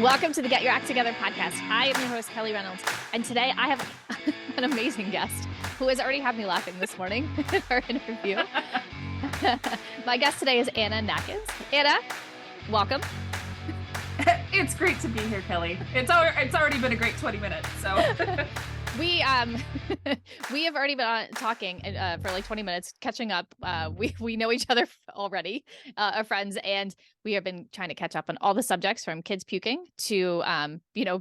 Welcome to the Get Your Act Together podcast. I am your host, Kelly Reynolds, and today I have an amazing guest who has already had me laughing this morning in our interview. My guest today is Anna Natkins. Anna, welcome. It's great to be here, Kelly. It's already been a great 20 minutes, so... We have already been talking for like 20 minutes, catching up. We know each other already, are friends, and we have been trying to catch up on all the subjects from kids puking to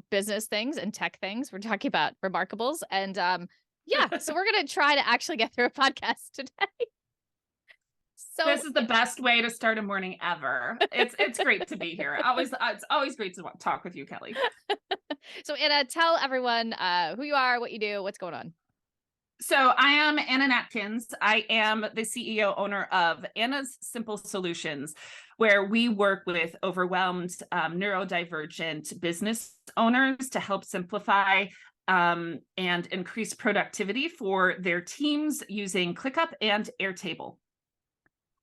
business things and tech things. We're talking about remarkables, and so we're gonna try to actually get through a podcast today. So this is the best way to start a morning ever. It's great to be here. It's always great to talk with you, Kelly. So Anna, tell everyone who you are, what you do, what's going on. So I am Anna Natkins. I am the CEO owner of Anna's Simple Solutions, where we work with overwhelmed neurodivergent business owners to help simplify and increase productivity for their teams using Clickup and Airtable.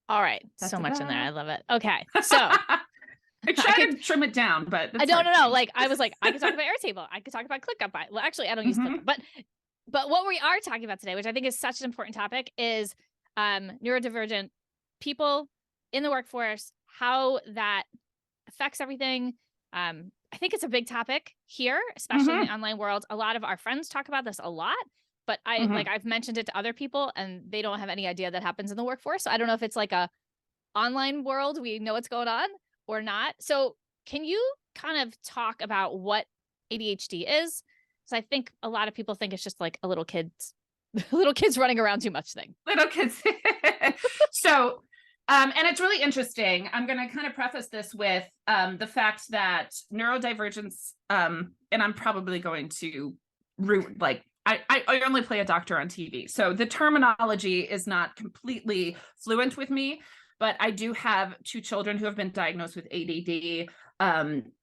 All right. So much in there. I love it. Okay. So I try to trim it down, but I don't know. Like I was like, I could talk about Airtable. I could talk about Clickup. Well, actually, I don't use Clickup, but what we are talking about today, which I think is such an important topic, is neurodivergent people in the workforce, how that affects everything. I think it's a big topic here, especially in the online world. A lot of our friends talk about this a lot. But I've mentioned it to other people and they don't have any idea that happens in the workforce. So I don't know if it's like a online world, we know what's going on or not. So can you kind of talk about what ADHD is? Because I think a lot of people think it's just like a little kids running around too much thing. Little kids. So, and it's really interesting. I'm going to kind of preface this with the fact that neurodivergence, and I'm probably going to I only play a doctor on TV, so the terminology is not completely fluent with me, but I do have 2 children who have been diagnosed with ADD,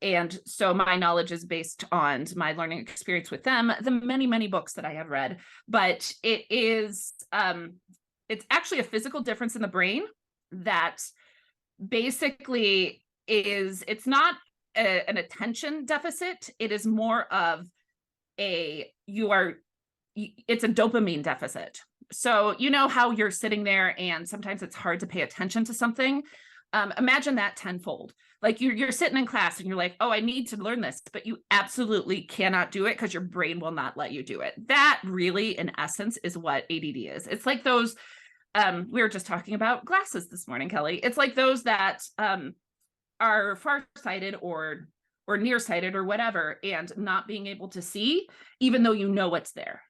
and so my knowledge is based on my learning experience with them, the many, many books that I have read, but it is, it's actually a physical difference in the brain that basically it's not an attention deficit, it is more of it's a dopamine deficit. So you know how you're sitting there and sometimes it's hard to pay attention to something. Imagine that tenfold. Like you're sitting in class and you're like, oh, I need to learn this, but you absolutely cannot do it because your brain will not let you do it. That really, in essence, is what ADD is. It's like those, we were just talking about glasses this morning, Kelly. It's like those that are farsighted or nearsighted or whatever, and not being able to see, even though you know what's there.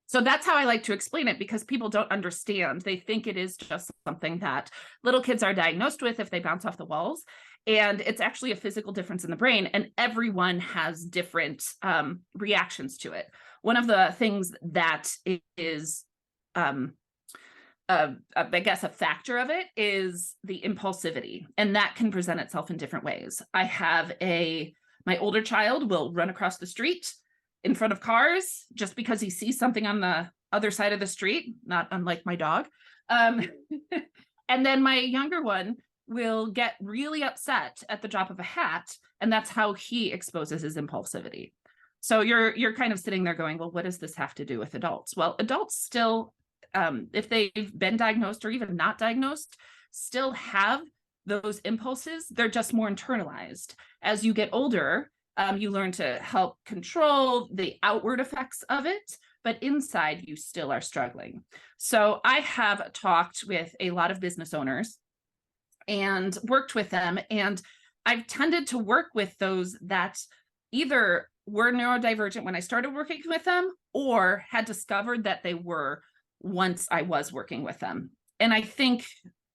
So that's how I like to explain it, because people don't understand. They think it is just something that little kids are diagnosed with if they bounce off the walls. And it's actually a physical difference in the brain, and everyone has different reactions to it. One of the things that is, I guess, a factor of it is the impulsivity, and that can present itself in different ways. I have my older child will run across the street in front of cars just because he sees something on the other side of the street, not unlike my dog. And then my younger one will get really upset at the drop of a hat, and that's how he exposes his impulsivity. So you're kind of sitting there going, well, what does this have to do with adults? Well, adults still, if they've been diagnosed or even not diagnosed, still have those impulses. They're just more internalized. As you get older, you learn to help control the outward effects of it, but inside you still are struggling. So I have talked with a lot of business owners and worked with them, and I've tended to work with those that either were neurodivergent when I started working with them or had discovered that they were once I was working with them. And I think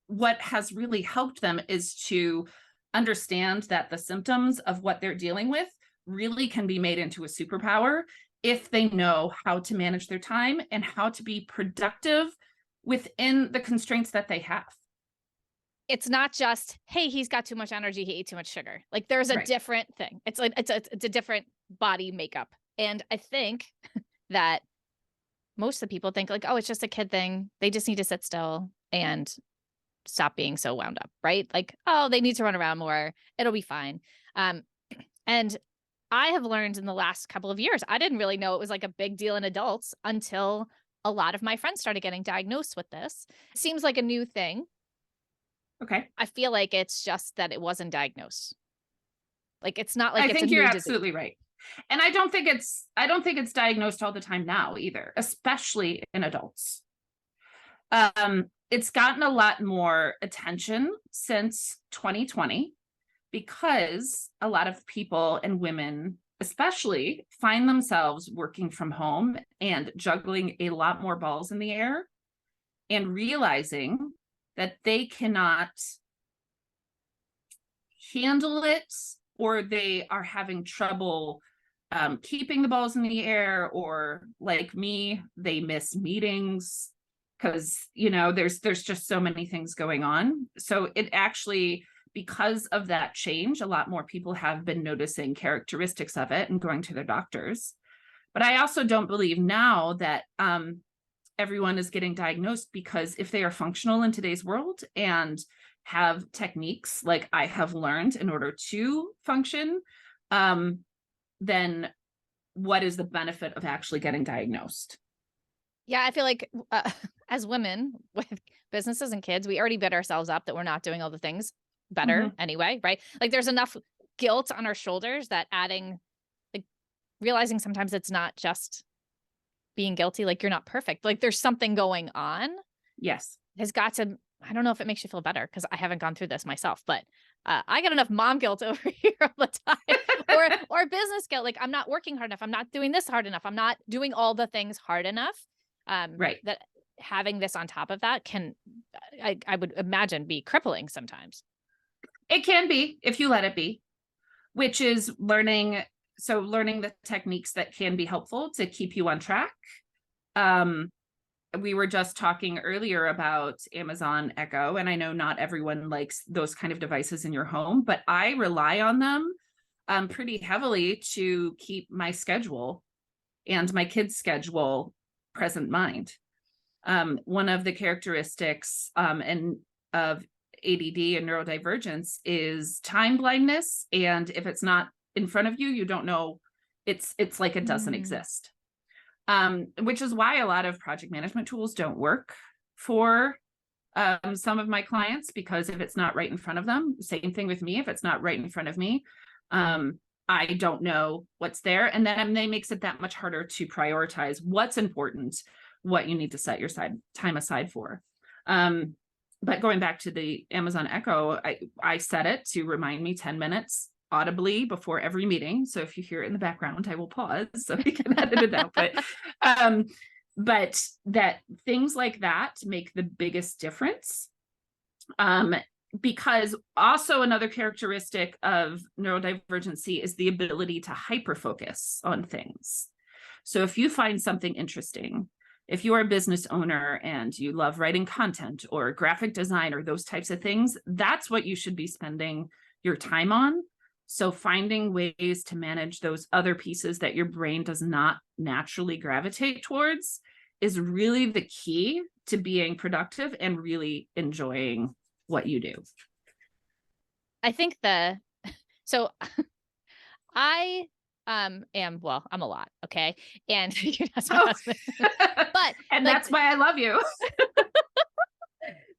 what has really helped them is to understand that the symptoms of what they're dealing with really can be made into a superpower if they know how to manage their time and how to be productive within the constraints that they have. It's not just, hey, he's got too much energy, he ate too much sugar. Like there's a different thing. It's like it's a different body makeup. And I think that most of the people think like, oh, it's just a kid thing. They just need to sit still and stop being so wound up, right? Like, oh, they need to run around more. It'll be fine. And I have learned in the last couple of years, I didn't really know it was like a big deal in adults until a lot of my friends started getting diagnosed with this. It seems like a new thing. Okay. I feel like it's just that it wasn't diagnosed. Like, it's not like I it's a think you're new absolutely disease. right. And I don't think it's diagnosed all the time now either, especially in adults. It's gotten a lot more attention since 2020 because a lot of people and women especially find themselves working from home and juggling a lot more balls in the air and realizing that they cannot handle it, or they are having trouble keeping the balls in the air, or like me, they miss meetings because there's just so many things going on. So it actually, because of that change, a lot more people have been noticing characteristics of it and going to their doctors. But I also don't believe now that everyone is getting diagnosed, because if they are functional in today's world and have techniques like I have learned in order to function, then what is the benefit of actually getting diagnosed? Yeah, I feel like as women with businesses and kids, we already beat ourselves up that we're not doing all the things better anyway, right? Like, there's enough guilt on our shoulders that adding, like, realizing sometimes it's not just being guilty, like, you're not perfect. Like, there's something going on. Yes. Has got to, I don't know if it makes you feel better because I haven't gone through this myself, but I got enough mom guilt over here all the time, or business guilt. Like, I'm not working hard enough. I'm not doing this hard enough. I'm not doing all the things hard enough. Right. That having this on top of that can, I would imagine, be crippling sometimes. It can be if you let it be, which is learning the techniques that can be helpful to keep you on track. We were just talking earlier about Amazon Echo, and I know not everyone likes those kind of devices in your home, but I rely on them pretty heavily to keep my schedule and my kids' schedule present mind. One of the characteristics of ADD and neurodivergence is time blindness, and if it's not in front of you, you don't know. It's like it doesn't exist. Which is why a lot of project management tools don't work for some of my clients, because if it's not right in front of them, same thing with me, if it's not right in front of me, I don't know what's there. And then it makes it that much harder to prioritize what's important, what you need to set your time aside for. But going back to the Amazon Echo, I set it to remind me 10 minutes audibly before every meeting. So if you hear it in the background, I will pause so you can edit it out. But that things like that make the biggest difference. Because also another characteristic of neurodivergency is the ability to hyperfocus on things. So if you find something interesting, if you are a business owner and you love writing content or graphic design or those types of things, that's what you should be spending your time on. So finding ways to manage those other pieces that your brain does not naturally gravitate towards is really the key to being productive and really enjoying what you do. I think so I am, well, I'm a lot, okay? And that's my husband. But and that's why I love you.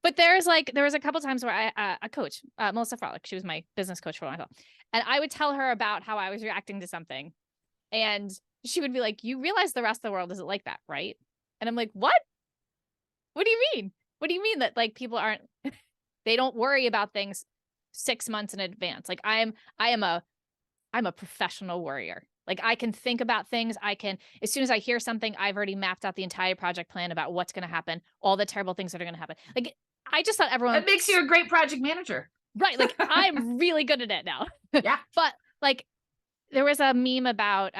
But there was a couple times where a coach, Melissa Frolick, she was my business coach for a while, and I would tell her about how I was reacting to something, and she would be like, "You realize the rest of the world isn't like that, right?" And I'm like, "What? What do you mean? What do you mean that, like, people aren't? They don't worry about things 6 months in advance? Like, I'm a professional worrier. Like, I can think about things. As soon as I hear something, I've already mapped out the entire project plan about what's going to happen, all the terrible things that are going to happen. Like, I just thought everyone... It makes you a great project manager. Right. Like, I'm really good at it now. Yeah. But, like, there was a meme about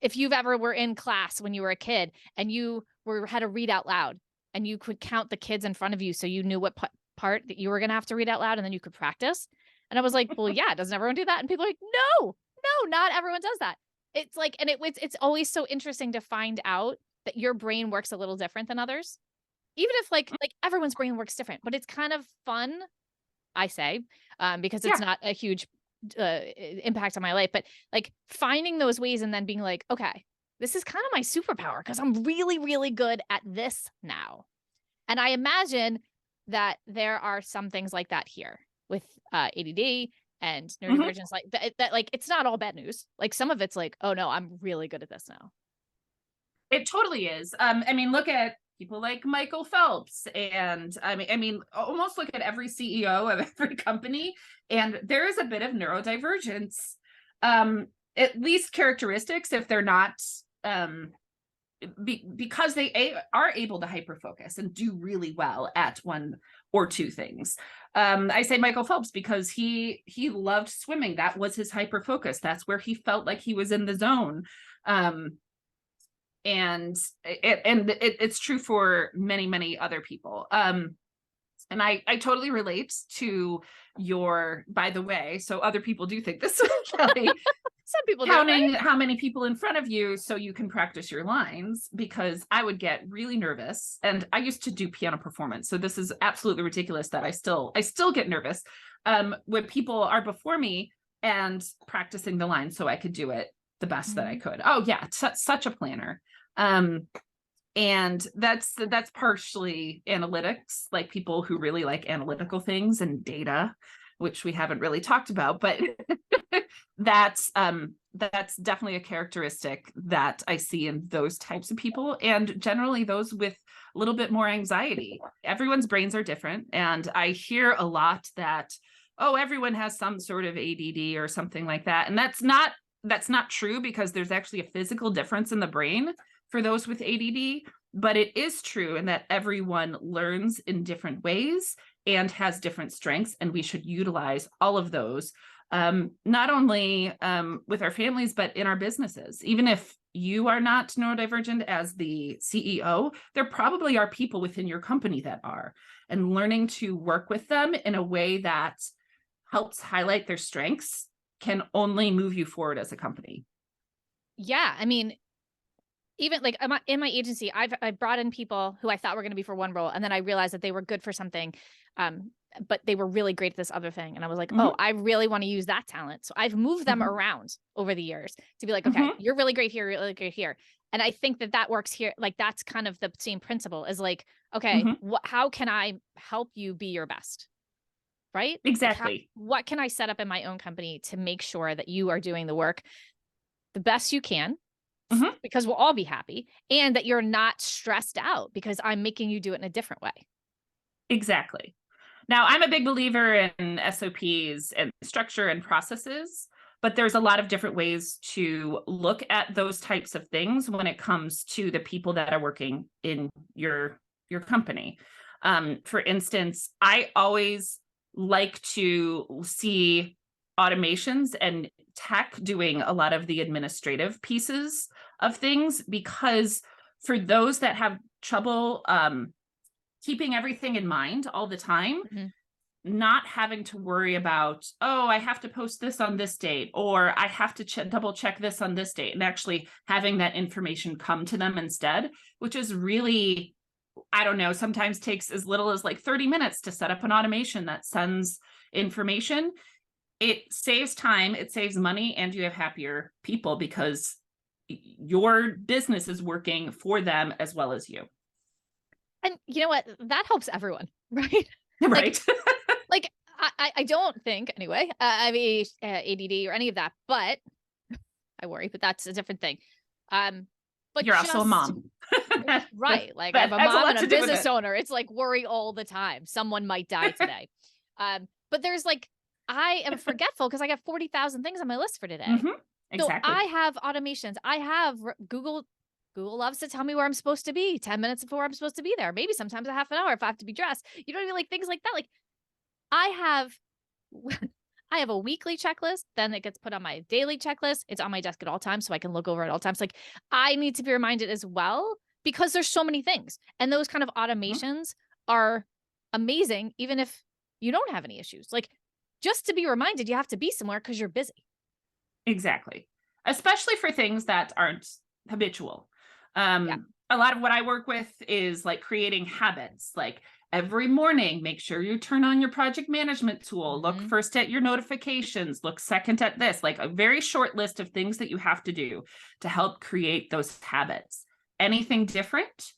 if you've ever were in class when you were a kid and you had to read out loud and you could count the kids in front of you so you knew what part that you were going to have to read out loud, and then you could practice. And I was like, well, yeah, doesn't everyone do that? And people are like, no, not everyone does that. It's like, and it's always so interesting to find out that your brain works a little different than others. Even if like everyone's brain works different, but it's kind of fun, I say, because it's not a huge impact on my life, but like finding those ways and then being like, okay, this is kind of my superpower because I'm really, really good at this now. And I imagine that there are some things like that here with ADD and neurodivergence, like that, like, it's not all bad news. Like some of it's like, oh no, I'm really good at this now. It totally is. I mean, look at people like Michael Phelps, and I mean, almost look at every CEO of every company, and there is a bit of neurodivergence, at least characteristics, if they're not, because they are able to hyper focus and do really well at one or two things. I say Michael Phelps because he loved swimming. That was his hyper focus. That's where he felt like he was in the zone. And it's true for many, many other people. And I totally relate to your, by the way, so other people do think this, Kelly. Some people counting do, right? how many people in front of you so you can practice your lines, because I would get really nervous. And I used to do piano performance, so this is absolutely ridiculous that I still get nervous when people are before me and practicing the lines so I could do it the best that I could. Oh yeah, such a planner. And that's partially analytics, like people who really like analytical things and data, which we haven't really talked about, but that's definitely a characteristic that I see in those types of people, and generally those with a little bit more anxiety. Everyone's brains are different, and I hear a lot that, oh, everyone has some sort of ADD or something like that, and that's not true, because there's actually a physical difference in the brain for those with ADD, but it is true in that everyone learns in different ways and has different strengths, and we should utilize all of those, not only with our families, but in our businesses. Even if you are not neurodivergent as the CEO, there probably are people within your company that are, and learning to work with them in a way that helps highlight their strengths can only move you forward as a company. Yeah, I mean, even like in my agency, I brought in people who I thought were going to be for one role, and then I realized that they were good for something, but they were really great at this other thing. And I was like, oh, I really want to use that talent. So I've moved them around over the years to be like, okay, you're really great here, really great here. And I think that works here. Like, that's kind of the same principle, is like, okay, how can I help you be your best? Right? Exactly. Like, what can I set up in my own company to make sure that you are doing the work the best you can, because we'll all be happy, and that you're not stressed out because I'm making you do it in a different way. Exactly. Now, I'm a big believer in SOPs and structure and processes, but there's a lot of different ways to look at those types of things when it comes to the people that are working in your company. For instance, I always like to see automations and tech doing a lot of the administrative pieces of things, because for those that have trouble keeping everything in mind all the time, not having to worry about, oh, I have to post this on this date, or I have to double check this on this date, and actually having that information come to them instead, which is really, I don't know, sometimes takes as little as like 30 minutes to set up an automation that sends information. It saves time, it saves money, and you have happier people because your business is working for them as well as you. And you know what? That helps everyone, right? Right. Like I don't think, anyway, I mean, ADD or any of that, but I worry, but that's a different thing. But you're also a mom. Right. Like, I'm a mom and a business owner. It's like worry all the time. Someone might die today. But there's like, I am forgetful because I got 40,000 things on my list for today. Exactly. So I have automations. I have Google loves to tell me where I'm supposed to be 10 minutes before I'm supposed to be there. Maybe sometimes a half an hour if I have to be dressed. You know what I mean? Like, things like that. Like, I have a weekly checklist, then it gets put on my daily checklist. It's on my desk at all times, so I can look over at all times. Like, I need to be reminded as well, because there's so many things. And those kind of automations are amazing, even if you don't have any issues. Like, just to be reminded, you have to be somewhere because you're busy. Exactly. Especially for things that aren't habitual. A lot of what I work with is like creating habits, like every morning, make sure you turn on your project management tool. Look first at your notifications, look second at this, like a very short list of things that you have to do to help create those habits. Anything different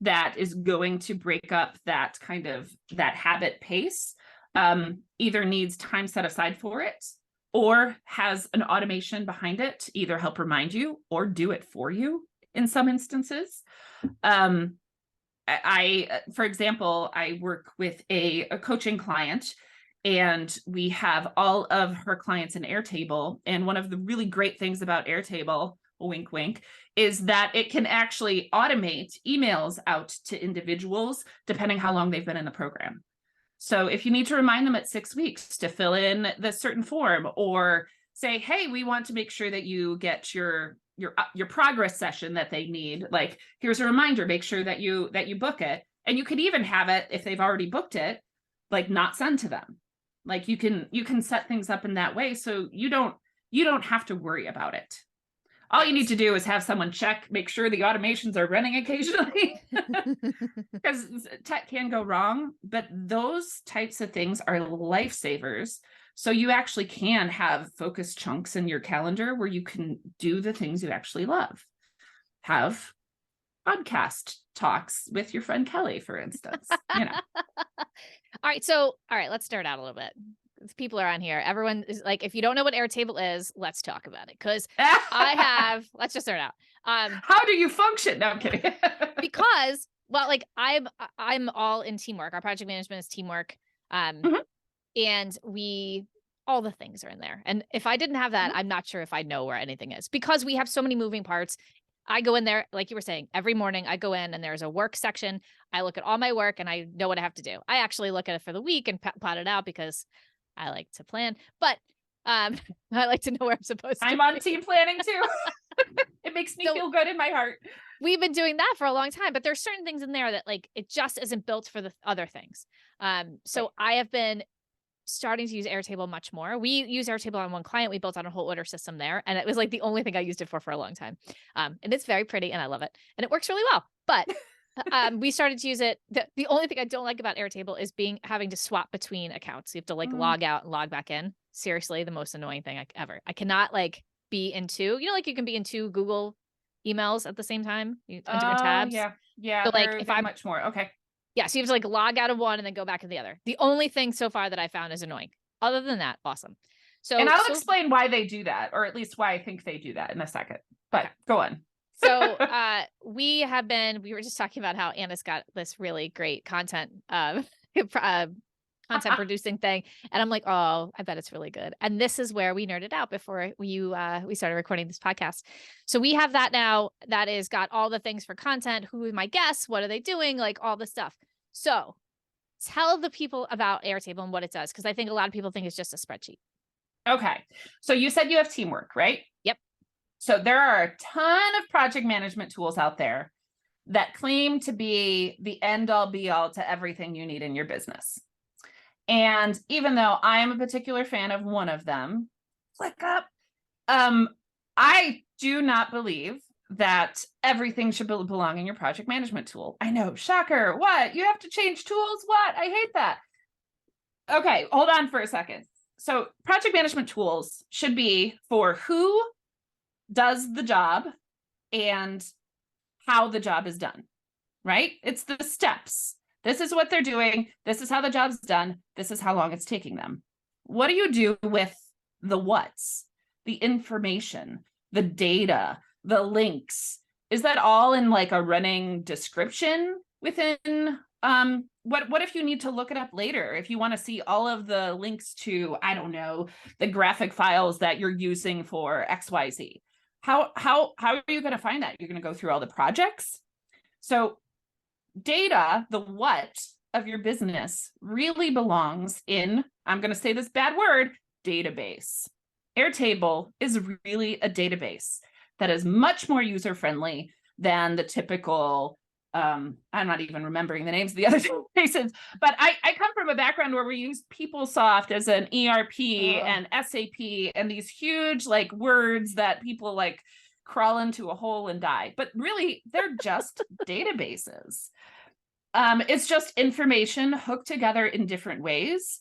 that is going to break up that kind of that habit pace either needs time set aside for it or has an automation behind it to either help remind you or do it for you in some instances. For example, I work with a coaching client, and we have all of her clients in Airtable. And one of the really great things about Airtable, wink, wink, is that it can actually automate emails out to individuals depending how long they've been in the program. So if you need to remind them at 6 weeks to fill in this certain form, or say, hey, we want to make sure that you get your progress session that they need, like, here's a reminder, make sure that you book it. And you could even have it, if they've already booked it, like not send to them. Like you can set things up in that way, so you don't have to worry about it. All you need to do is have someone check, make sure the automations are running occasionally, because tech can go wrong, but those types of things are lifesavers. So you actually can have focused chunks in your calendar where you can do the things you actually love. Have podcast talks with your friend Kelly, for instance, you know. All right, let's start out a little bit. People are on here. Everyone is like, if you don't know what Airtable is, let's talk about it. Because let's just start out. How do you function? No, I'm kidding. Because, well, like I'm all in teamwork. Our project management is teamwork. And all the things are in there. And if I didn't have that, I'm not sure if I know where anything is, because we have so many moving parts. I go in there, like you were saying, every morning I go in and there's a work section. I look at all my work and I know what I have to do. I actually look at it for the week and plot it out because I like to plan, but I like to know where I'm supposed to. I'm on team planning too. It makes me feel good in my heart. We've been doing that for a long time, but there's certain things in there that like, it just isn't built for the other things. So I have been starting to use Airtable much more. We use Airtable on one client. We built out a whole order system there, and it was like the only thing I used it for a long time. And it's very pretty and I love it and it works really well, but we started to use it. The only thing I don't like about Airtable is having to swap between accounts. You have to like log out and log back in. Seriously, the most annoying thing ever. I cannot like be in two, like you can be in two Google emails at the same time on different tabs. Yeah. So like if I'm much more. Okay. Yeah. So you have to like log out of one and then go back to the other. The only thing so far that I found is annoying. Other than that, awesome. And I'll explain why they do that, or at least why I think they do that in a second, but go on. So we were just talking about how Anna's got this really great content producing thing. And I'm like, oh, I bet it's really good. And this is where we nerded out before we started recording this podcast. So we have that now that is got all the things for content. Who are my guests? What are they doing? Like all the stuff. So tell the people about Airtable and what it does, because I think a lot of people think it's just a spreadsheet. Okay. So you said you have teamwork, right? Yep. So there are a ton of project management tools out there that claim to be the end all be all to everything you need in your business. And even though I'm a particular fan of one of them, Clickup, I do not believe that everything should belong in your project management tool. I know, shocker. What? You have to change tools? What? I hate that. Okay, hold on for a second. So project management tools should be for who does the job and how the job is done, right? It's the steps. This is what they're doing. This is how the job's done. This is how long it's taking them. What do you do with the what's, the information, the data, the links? Is that all in like a running description within, what if you need to look it up later? If you want to see all of the links to, I don't know, the graphic files that you're using for XYZ, how are you going to find that? You're going to go through all the projects. So data, the what of your business, really belongs in, I'm going to say this bad word, database. Airtable is really a database that is much more user-friendly than the typical, I'm not even remembering the names of the other databases, but I come from a background where we use PeopleSoft as an ERP and SAP and these huge like words that people like crawl into a hole and die, but really they're just databases. It's just information hooked together in different ways,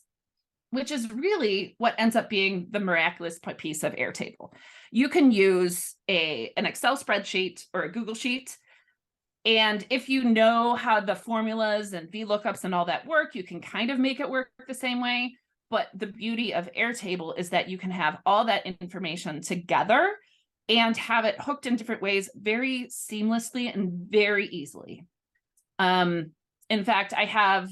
which is really what ends up being the miraculous piece of Airtable. You can use an Excel spreadsheet or a Google Sheet. And if you know how the formulas and VLOOKUPs and all that work, you can kind of make it work the same way. But the beauty of Airtable is that you can have all that information together and have it hooked in different ways very seamlessly and very easily. In fact, I have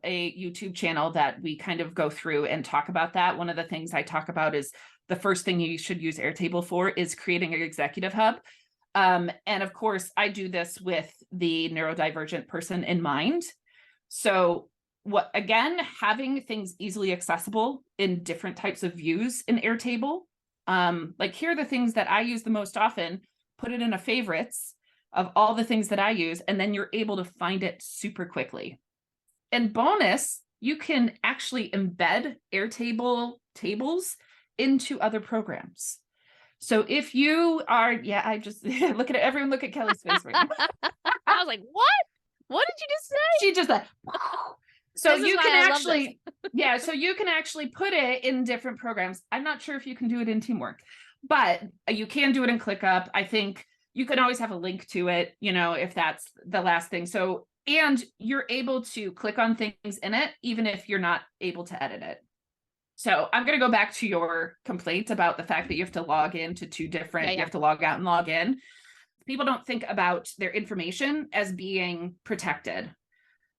a YouTube channel that we kind of go through and talk about that. One of the things I talk about is the first thing you should use Airtable for is creating an executive hub. And of course, I do this with the neurodivergent person in mind. So again, having things easily accessible in different types of views in Airtable. Like here are the things that I use the most often, put it in a favorites of all the things that I use, and then you're able to find it super quickly. And bonus, you can actually embed Airtable tables into other programs. So if you are, I just look at it, everyone look at Kelly's face right now. I was like, what? What did you just say? She just like, so you can actually, so you can actually put it in different programs. I'm not sure if you can do it in Teamwork, but you can do it in ClickUp. I think you can always have a link to it, if that's the last thing. So, and you're able to click on things in it, even if you're not able to edit it. So I'm going to go back to your complaint about the fact that you have to log into two different, you have to log out and log in. People don't think about their information as being protected.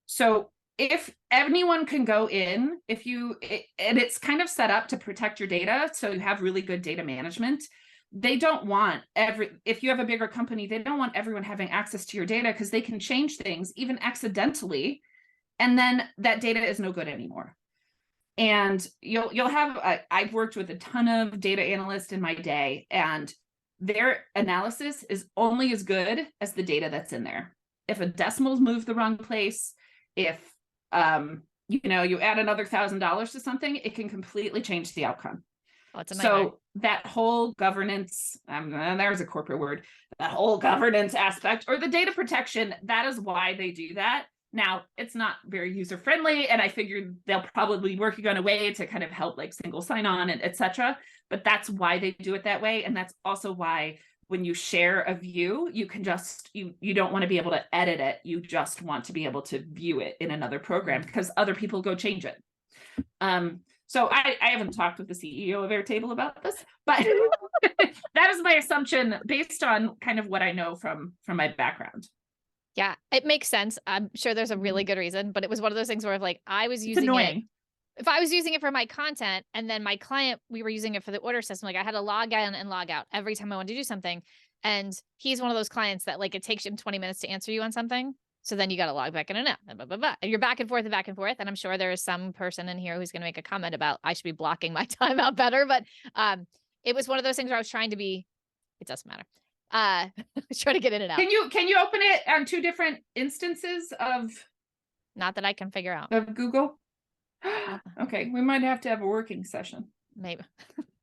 So if anyone can go in, and it's kind of set up to protect your data, so you have really good data management. They don't want if you have a bigger company, they don't want everyone having access to your data because they can change things even accidentally, and then that data is no good anymore. And you'll have, I've worked with a ton of data analysts in my day, and their analysis is only as good as the data that's in there. If a decimal's moved the wrong place, if you add another $1,000 to something, it can completely change the outcome. So that whole governance, there's a corporate word, that whole governance aspect or the data protection, that is why they do that. Now, it's not very user friendly, and I figured they'll probably be working on a way to kind of help like single sign on and etc. But that's why they do it that way. And that's also why when you share a view, you can just, you don't want to be able to edit it. You just want to be able to view it in another program because other people go change it. So I haven't talked with the CEO of Airtable about this, but that is my assumption based on kind of what I know from my background. Yeah, it makes sense. I'm sure there's a really good reason, but it was one of those things where I was using it. If I was using it for my content and then my client, we were using it for the order system, like I had to log in and log out every time I wanted to do something. And he's one of those clients that like it takes him 20 minutes to answer you on something. So then you got to log back in and out, and blah, blah, blah. And you're back and forth and back and forth. And I'm sure there is some person in here who's going to make a comment about I should be blocking my time out better. But it was one of those things where I was trying to be, it doesn't matter. Try to get in and out. Can you open it on two different instances of? Not that I can figure out. Of Google? Okay, we might have to have a working session. Maybe.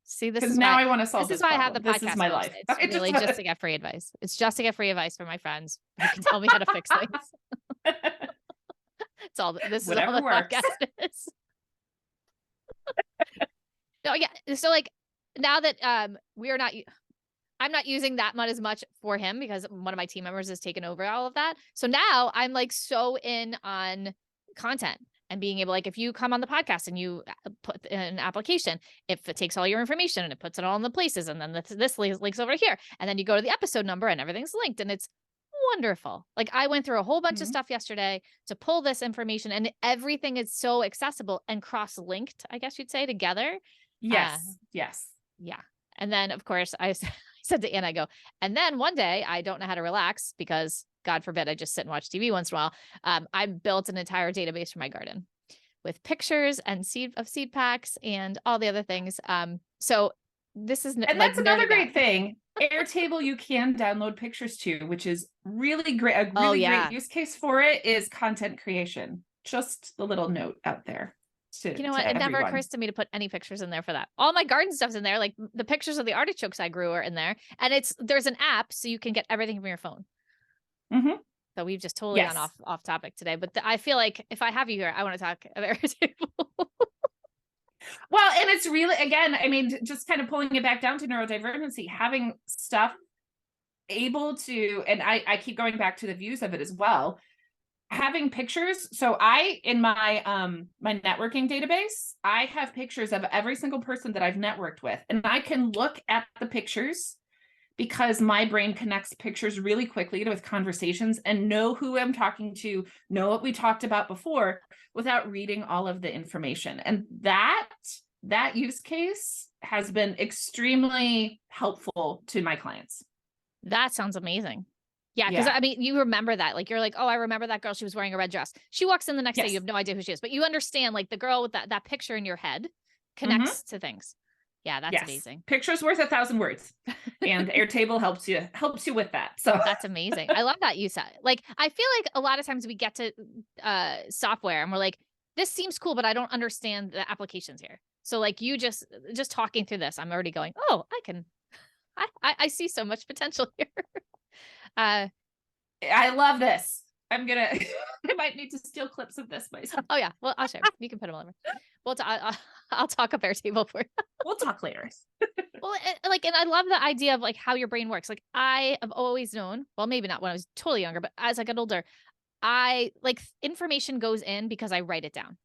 See, this is now I want to solve this. This is why I have the podcast. This is my life. It's really just to get free advice. It's just to get free advice from my friends who can tell me how to fix things. It's all. This is all the podcast is. No, yeah. So like now that I'm not using that much as much for him because one of my team members has taken over all of that. So now I'm like so in on content and being able, like, if you come on the podcast and you put in an application, if it takes all your information and it puts it all in the places, and then this links over here, and then you go to the episode number and everything's linked, and it's wonderful. Like I went through a whole bunch of stuff yesterday to pull this information, and everything is so accessible and cross-linked, I guess you'd say, together. Yes. Yeah. And then of course I said to Anna, I go, and then one day I don't know how to relax because God forbid I just sit and watch TV once in a while. I built an entire database for my garden with pictures and seed packs and all the other things. So this is, and that's another great thing. Airtable, you can download pictures to, which is really great. A really great use case for it is content creation. Just a little note out there. You know what? It never occurs to me to put any pictures in there for that. All my garden stuff's in there. Like the pictures of the artichokes I grew are in there, and there's an app so you can get everything from your phone. So we've just totally gone off topic today, but I feel like if I have you here, I want to talk about Airtable. Well, and it's really, again, I mean, just kind of pulling it back down to neurodivergency, having stuff able to, and I keep going back to the views of it as well, having pictures. So in my my networking database, I have pictures of every single person that I've networked with, and I can look at the pictures because my brain connects pictures really quickly with conversations and know who I'm talking to, know what we talked about before without reading all of the information. And that use case has been extremely helpful to my clients. That sounds amazing. Yeah, because I mean, you remember that. Like, you're like, oh, I remember that girl. She was wearing a red dress. She walks in the next day. You have no idea who she is, but you understand, like, the girl with that picture in your head connects to things. Yeah, that's amazing. Picture's worth 1,000 words, and Airtable helps you with that. So that's amazing. I love that you said. Like, I feel like a lot of times we get to software and we're like, this seems cool, but I don't understand the applications here. So like, you just talking through this, I'm already going, oh, I see so much potential here. I love this. I might need to steal clips of this myself. Oh yeah. Well, I'll share. You can put them over. Well, I'll talk up Airtable for you. We'll talk later. Well, and I love the idea of like how your brain works. Like, I have always known, well, maybe not when I was totally younger, but as I got older, information goes in because I write it down.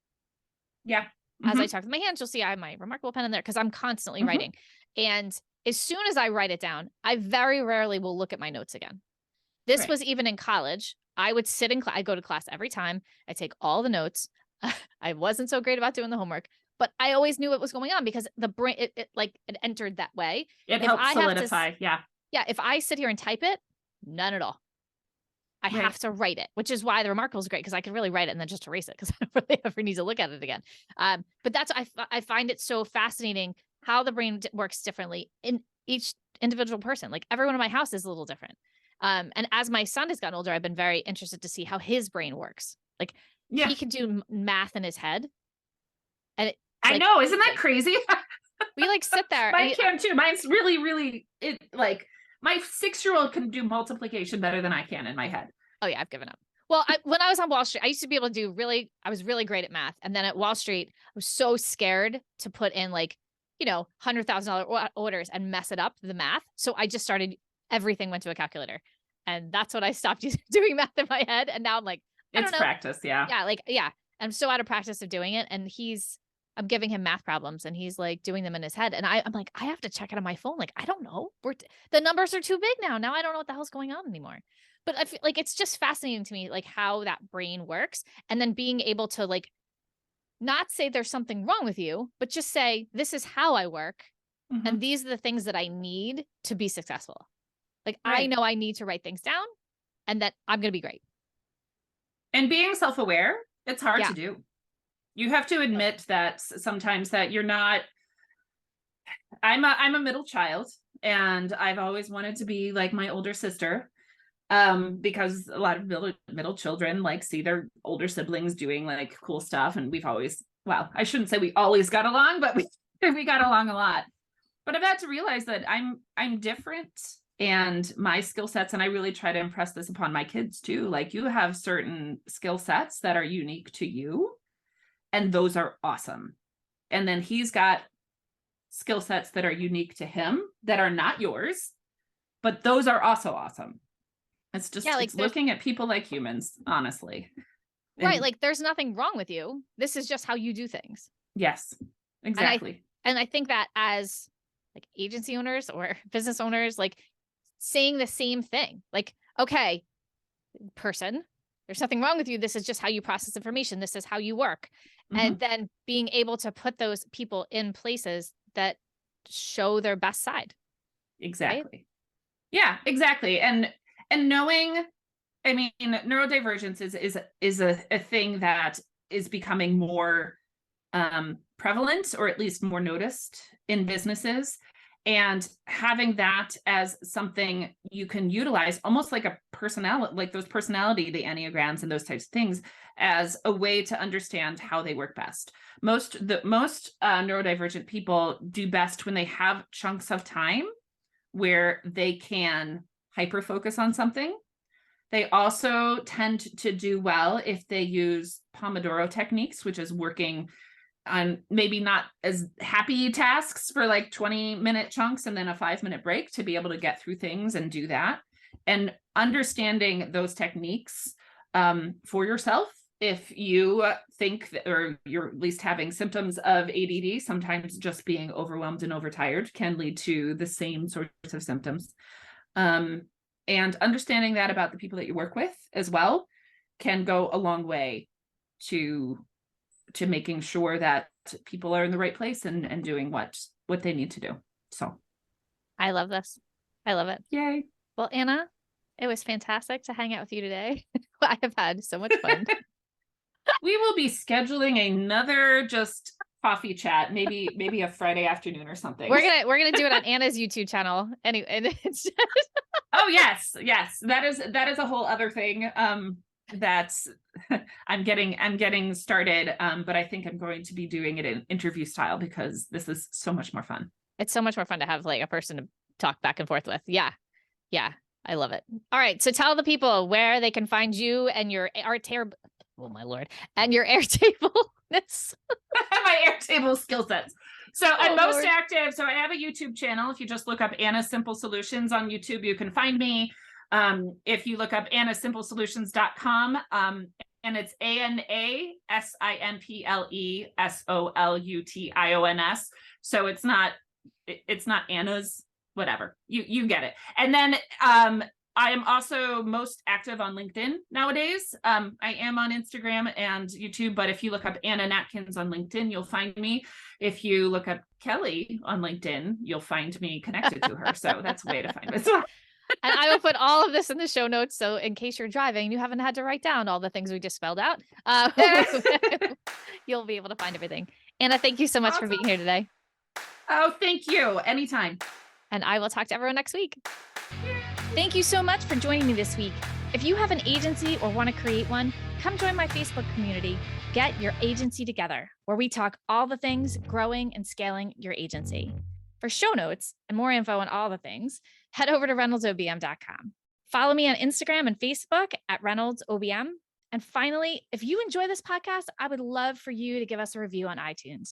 Yeah. As I talk with my hands, you'll see I have my remarkable pen in there because I'm constantly writing. And as soon as I write it down, I very rarely will look at my notes again. This was even in college. I would sit in class. I go to class every time. I take all the notes. I wasn't so great about doing the homework, but I always knew what was going on because the brain, it entered that way. It helps solidify. Yeah. If I sit here and type it, none at all. I have to write it, which is why the Remarkable is great, because I can really write it and then just erase it because I don't really ever need to look at it again. But that's, I find it so fascinating how the brain works differently in each individual person. Like, everyone in my house is a little different. And as my son has gotten older, I've been very interested to see how his brain works. Like, he can do math in his head. And I know, isn't that crazy? We like sit there. Mine can too. Mine's really, my 6-year-old can do multiplication better than I can in my head. Oh yeah, I've given up. Well, when I was on Wall Street, I used to be able to do I was really great at math. And then at Wall Street, I was so scared to put in $100,000 orders and mess it up, the math. So I just everything went to a calculator. And that's when I stopped doing math in my head. And now I'm like, it's practice. Yeah. Yeah. I'm so out of practice of doing it. And I'm giving him math problems and he's like doing them in his head. And I'm like, I have to check it on my phone. Like, I don't know. The numbers are too big now. Now I don't know what the hell's going on anymore. But I feel like it's just fascinating to me, like, how that brain works. And then being able to not say there's something wrong with you, but just say, this is how I work. And these are the things that I need to be successful. Like, I know I need to write things down and that I'm going to be great. And being self-aware, it's hard to do. You have to admit that sometimes that you're not, I'm a middle child, and I've always wanted to be like my older sister, because a lot of middle children see their older siblings doing cool stuff. And we've always, well, I shouldn't say we always got along, but we got along a lot. But I've had to realize that I'm different, and my skill sets, and I really try to impress this upon my kids too. Like, you have certain skill sets that are unique to you, and those are awesome. And then he's got skill sets that are unique to him that are not yours, but those are also awesome. It's just it's looking at people like humans, honestly. Right. Like, there's nothing wrong with you. This is just how you do things. Yes, exactly. And I think that as agency owners or business owners, saying the same thing, okay, person, there's nothing wrong with you. This is just how you process information. This is how you work. And then being able to put those people in places that show their best side. Exactly. Right? Yeah, exactly. And knowing, I mean, neurodivergence is a thing that is becoming more prevalent, or at least more noticed in businesses. And having that as something you can utilize, almost like a personality, like those personality, the Enneagrams and those types of things, as a way to understand how they work best. Most neurodivergent people do best when they have chunks of time where they can hyper focus on something. They also tend to do well if they use Pomodoro techniques, which is working on maybe not as happy tasks for like 20-minute chunks and then a 5-minute break to be able to get through things and do that. And understanding those techniques for yourself. If you think that, or you're at least having symptoms of ADD, sometimes just being overwhelmed and overtired can lead to the same sorts of symptoms. And understanding that about the people that you work with as well can go a long way to making sure that people are in the right place and doing what they need to do. So I love this. I love it. Yay. Well, Anna, it was fantastic to hang out with you today. I have had so much fun. We will be scheduling another just coffee chat, maybe a Friday afternoon or something. We're gonna do it on Anna's YouTube channel. Anyway, and it's oh yes, that is a whole other thing. That's I'm getting started. But I think I'm going to be doing it in interview style because this is so much more fun. It's so much more fun to have like a person to talk back and forth with. Yeah. I love it. All right. So tell the people where they can find you and your oh my Lord, and your Airtable-ness. My Airtable skill sets. So I'm most Lord. active. So I have a YouTube channel. If you just look up Anna Simple Solutions on YouTube, you can find me. If you look up AnnaSimpleSolutions.com, and it's AnnaSimpleSolutions. So it's not Anna's, whatever. You get it. And then I am also most active on LinkedIn nowadays. I am on Instagram and YouTube, but if you look up Anna Natkins on LinkedIn, you'll find me. If you look up Kelly on LinkedIn, you'll find me connected to her. So that's a way to find me. And I will put all of this in the show notes. So in case you're driving, you haven't had to write down all the things we just spelled out. You'll be able to find everything. Anna, thank you so much for being here today. Oh, thank you. Anytime. And I will talk to everyone next week. Thank you so much for joining me this week. If you have an agency or want to create one, come join my Facebook community, Get Your Agency Together, where we talk all the things growing and scaling your agency. For show notes and more info on all the things, head over to ReynoldsOBM.com. Follow me on Instagram and Facebook at ReynoldsOBM. And finally, if you enjoy this podcast, I would love for you to give us a review on iTunes.